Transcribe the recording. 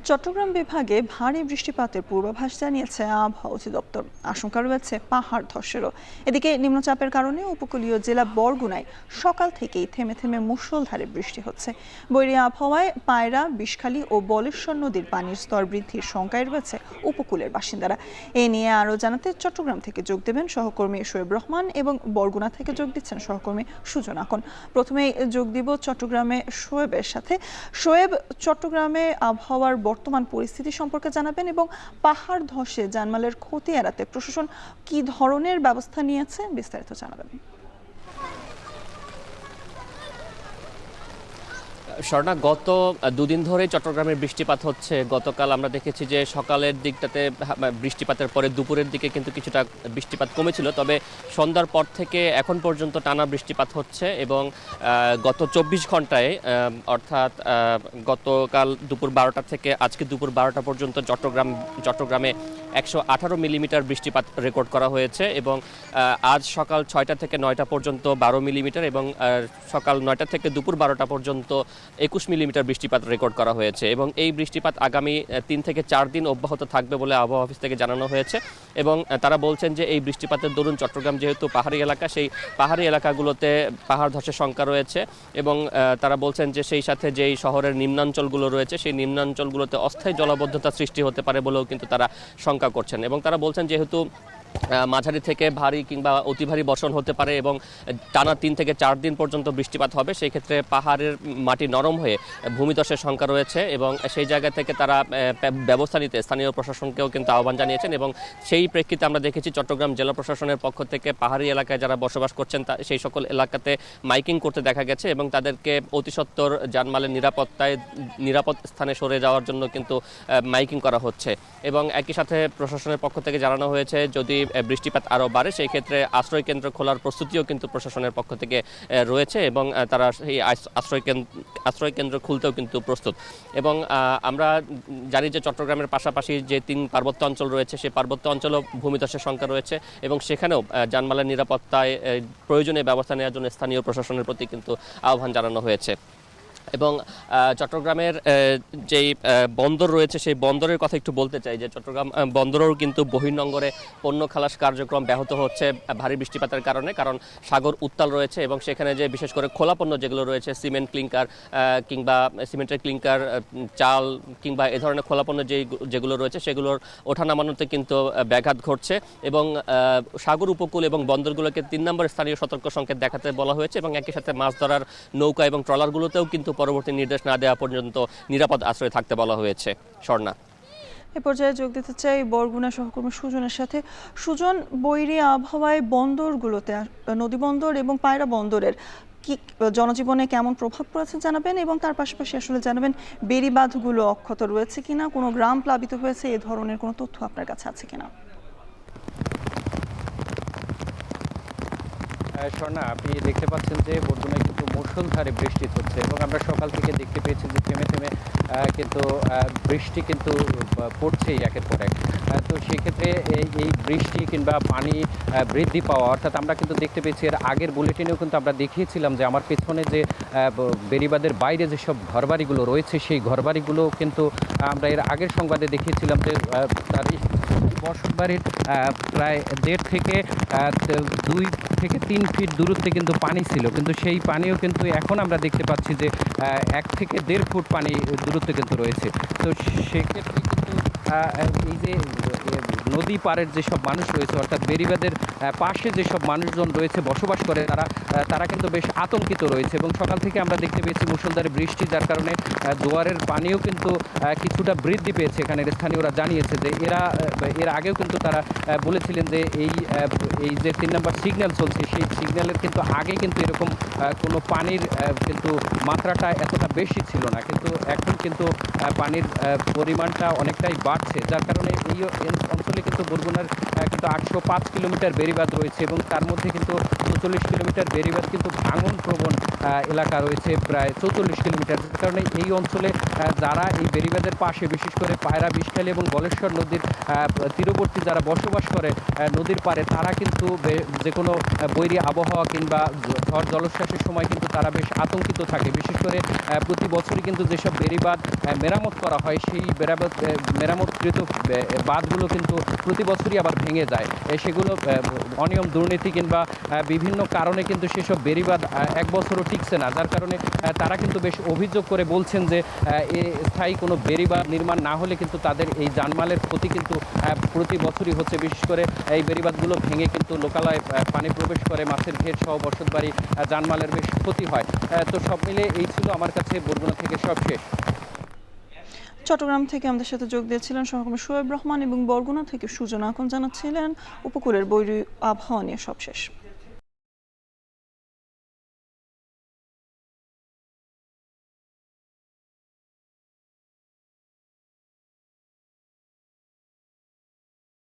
চট্টগ্রাম বিভাগে ভারী বৃষ্টিপাতের পূর্বাভাস জানিয়েছে আবহাওয়া অধিদপ্তর। আশঙ্কা রয়েছে পাহাড় ধসেরও। এদিকে নিম্নচাপের কারণে উপকূলীয় জেলা বরগুনায় সকাল থেকেই থেমে থেমে মুষলধারে বৃষ্টি হচ্ছে। বৈরী আবহাওয়ায় পায়রা, বিষখালী ও বলেশ্বর নদীর পানির স্তর বৃদ্ধির শঙ্কায় রয়েছে উপকূলের বাসিন্দারা। এ নিয়ে আরও জানাতে চট্টগ্রাম থেকে যোগ দেবেন সহকর্মী শোয়েব রহমান এবং বরগুনা থেকে যোগ দিচ্ছেন সহকর্মী সুজন আকন। প্রথমেই যোগ দিব চট্টগ্রামে শোয়েবের সাথে। শোয়েব, চট্টগ্রামে আবহাওয়ার বর্তমান পরিস্থিতি সম্পর্কে জানাবেন এবং পাহাড় ধসে জানমালের ক্ষতি এড়াতে প্রশাসন কি ধরনের ব্যবস্থা নিয়েছে বিস্তারিত জানাবেন। স্বর্ণা, গত দুদিন ধরেই চট্টগ্রামের বৃষ্টিপাত হচ্ছে। গতকাল আমরা দেখেছি যে সকালের দিকটাতে বৃষ্টিপাতের পরে দুপুরের দিকে কিন্তু কিছুটা বৃষ্টিপাত কমেছিল, তবে সন্ধ্যার পর থেকে এখন পর্যন্ত টানা বৃষ্টিপাত হচ্ছে এবং গত 24 ঘন্টায় অর্থাৎ গতকাল দুপুর 12টা থেকে আজকে দুপুর 12টা পর্যন্ত চট্টগ্রামে 118 মিলিমিটার বৃষ্টিপাত রেকর্ড করা হয়েছে এবং আজ সকাল 6টা থেকে 9টা পর্যন্ত 12 মিলিমিটার এবং সকাল 9টা থেকে দুপুর 12টা পর্যন্ত 21 মিলিমিটার বৃষ্টিপাত রেকর্ড করা হয়েছে এবং এই বৃষ্টিপাত আগামী 3 থেকে 4 দিন অব্যাহত থাকবে বলে আবহাওয়া অফিস থেকে জানানো হয়েছে এবং তারা বলছেন যে এই বৃষ্টিপাতের দরুন চট্টগ্রাম যেহেতু পাহাড়ি এলাকা, সেই পাহাড়ি এলাকাগুলোতে পাহাড় ধসের শঙ্কা রয়েছে এবং তারা বলছেন যে সেই সাথে যেই শহরের নিম্নাঞ্চলগুলো রয়েছে সেই নিম্নাঞ্চলগুলোতে অস্থায়ী জলাবদ্ধতা সৃষ্টি হতে পারে বলেও কিন্তু তারা শঙ্কা করছেন এবং তারা বলছেন যেহেতু মাঝারি থেকে ভারী কিংবা অতি ভারী বর্ষণ হতে পারে এবং টানা 3 থেকে 4 দিন পর্যন্ত বৃষ্টিপাত হবে, সেই ক্ষেত্রে পাহাড়ের মাটি নরম হয়ে ভূমিধসের শঙ্কা রয়েছে এবং সেই জায়গা থেকে তারা ব্যবস্থা নিতে স্থানীয় প্রশাসনকেও কিন্তু আহ্বান জানিয়েছেন এবং সেই প্রেক্ষিতে আমরা দেখেছি চট্টগ্রাম জেলা প্রশাসনের পক্ষ থেকে পাহাড়ি এলাকায় যারা বসবাস করছেন সেই সকল এলাকাতে মাইকিং করতে দেখা গেছে এবং তাদেরকে অতিসত্বর জানমালের নিরাপদ স্থানে সরে যাওয়ার জন্য কিন্তু মাইকিং করা হচ্ছে এবং একই সাথে প্রশাসনের পক্ষ থেকে জানানো হয়েছে যদি বৃষ্টিপাত আরও বাড়ে সেই ক্ষেত্রে আশ্রয় কেন্দ্র খোলার প্রস্তুতিও কিন্তু প্রশাসনের পক্ষ থেকে রয়েছে এবং তারা সেই আশ্রয় কেন্দ্র খুলতেও কিন্তু প্রস্তুত এবং আমরা জানি যে চট্টগ্রামের পাশাপাশি যে 3 পার্বত্য অঞ্চল রয়েছে সেই পার্বত্য অঞ্চলেও ভূমিধসের শঙ্কা রয়েছে এবং সেখানেও জানমালের নিরাপত্তায় প্রয়োজনীয় ব্যবস্থা নেওয়ার জন্য স্থানীয় প্রশাসনের প্রতি কিন্তু আহ্বান জানানো হয়েছে এবং চট্টগ্রামের যেই বন্দর রয়েছে সেই বন্দরের কথা একটু বলতে চাই যে চট্টগ্রাম বন্দরেও কিন্তু বহির্নোঙরে পণ্য খালাস কার্যক্রম ব্যাহত হচ্ছে ভারী বৃষ্টিপাতের কারণে, কারণ সাগর উত্তাল রয়েছে এবং সেখানে যে বিশেষ করে খোলা পণ্য যেগুলো রয়েছে সিমেন্ট ক্লিংকার কিংবা সিমেন্টের ক্লিংকার, চাল কিংবা এ ধরনের খোলা পণ্য যেগুলো রয়েছে সেগুলোর ওঠানামানোতে কিন্তু ব্যাঘাত ঘটছে এবং সাগর উপকূল এবং বন্দরগুলোকে 3 নম্বর স্থানীয় সতর্ক সংকেত দেখাতে বলা হয়েছে এবং একই সাথে মাছ ধরার নৌকা এবং ট্রলারগুলোতেও কিন্তু পরবর্তী নির্দেশ না দেওয়া পর্যন্ত নিরাপদ আশ্রয়ে থাকতে বলা হয়েছে। স্বর্ণা, এ পর্যায়ে যোগ দিতে চাই বরগুনা সহকর্মী সুজনের সাথে। সুজন, বৈরী আবহাওয়ায় বন্দরগুলোতে, নদী বন্দর এবং পায়রা বন্দরের কি জনজীবনে কেমন প্রভাব পড়েছে জানাবেন এবং তার পাশাপাশি আসলে জানাবেন বেড়িবাঁধগুলো অক্ষত রয়েছে কিনা, কোনো গ্রাম প্লাবিত হয়েছে, এ ধরনের কোনো তথ্য আপনার কাছে আছে কিনা? স্বর্ণা, আপনি দেখতে পাচ্ছেন যে বরগুনায় কিন্তু মুষলধারে বৃষ্টি হচ্ছে এবং আমরা সকাল থেকে দেখতে পেয়েছি যে থেমে থেমে কিন্তু বৃষ্টি কিন্তু পড়ছেই একের পর এক। তো সেক্ষেত্রে এই বৃষ্টি কিংবা পানি বৃদ্ধি পাওয়া, অর্থাৎ আমরা কিন্তু দেখতে পেয়েছি এর আগের বুলেটিনেও কিন্তু আমরা দেখিয়েছিলাম যে আমার পেছনে যে বেড়িবাঁধের বাইরে যেসব ঘরবাড়িগুলো রয়েছে সেই ঘরবাড়িগুলো কিন্তু আমরা এর আগের সংবাদে দেখিয়েছিলাম যে তার বসতবাড়ির প্রায় 1.5 থেকে 2 থেকে 3 ফিট দূরত্বে কিন্তু পানি ছিল, কিন্তু সেই পানিও কিন্তু এখন আমরা দেখতে পাচ্ছি যে 1 থেকে 1.5 ফুট পানি দূরত্বে কিন্তু রয়েছে। তো সেক্ষেত্রে কিন্তু এই যে নদী পাড়ের যেসব মানুষ রয়েছে, অর্থাৎ বেড়িবাঁধের পাশে যেসব মানুষজন রয়েছে বসবাস করে, তারা কিন্তু বেশ আতঙ্কিত রয়েছে এবং সকাল থেকে আমরা দেখতে পেয়েছি মুষলধারে বৃষ্টি, যার কারণে জোয়ারের পানিও কিন্তু কিছুটা বৃদ্ধি পেয়েছে। এখানের স্থানীয়রা জানিয়েছে যে এর আগেও কিন্তু তারা বলেছিলেন যে এই যে 3 নম্বর সিগন্যাল চলছে সেই সিগন্যালের কিন্তু আগে কিন্তু এরকম কোনো পানির কিন্তু মাত্রাটা এতটা বেশি ছিল না, কিন্তু এখন কিন্তু পানির পরিমাণটা অনেকটাই বাড়ছে, যার কারণে এই অঞ্চলে কিন্তু বরগুনার কিন্তু 805 কিলোমিটার বেড়িবাঁধ রয়েছে এবং তার মধ্যে কিন্তু 39 কিলোমিটার বেড়িবাঁধ কিন্তু ভাঙন প্রবণ এলাকা রয়েছে প্রায় 44 কিলোমিটার। যে কারণে এই অঞ্চলে যারা এই বেড়িবাঁধের পাশে বিশেষ করে পায়রা, বিষখালী এবং বলেশ্বর নদীর তীরবর্তী যারা বসবাস করে নদীর পাড়ে, তারা কিন্তু যে কোনো বৈরী আবহাওয়া কিংবা ঝড় জলোচ্ছ্বাসের সময় কিন্তু তারা বেশ আতঙ্কিত থাকে। বিশেষ করে প্রতি বছরই কিন্তু যেসব বেড়িবাঁধ মেরামত করা হয়, সেই মেরামতকৃত বাঁধগুলো কিন্তু প্রতি বছরই আবার ভেঙে যায়। সেগুলো অনিয়ম, দুর্নীতি কিংবা বিভিন্ন কারণে কিন্তু সেসব বেড়িবাঁধ এক বছরও টিকছে না, যার কারণে তারা কিন্তু বেশ অভিযোগ করে বলছেন যে স্থায়ী কোনো বেড়িবাঁধ নির্মাণ না হলে কিন্তু তাদের এই জানমালের ক্ষতি কিন্তু প্রতি বছরই হচ্ছে। বিশেষ করে এই বেড়িবাঁধগুলো ভেঙে কিন্তু লোকালয়ে পানি প্রবেশ করে, মাছের ঘের সহ বসতবাড়ি, জানমালের বেশ ক্ষতি হয়। তো সব মিলে এই ছিল আমার কাছে বরগুনা থেকে সবশেষ। চট্টগ্রাম থেকে আমাদের সাথে যোগ দিয়েছিলেন সহকর্মী শোয়েব রহমান এবং বরগুনা থেকে সুজন আকন জানাচ্ছিলেন উপকূলের বৈরী আবহাওয়া নিয়ে সবশেষ।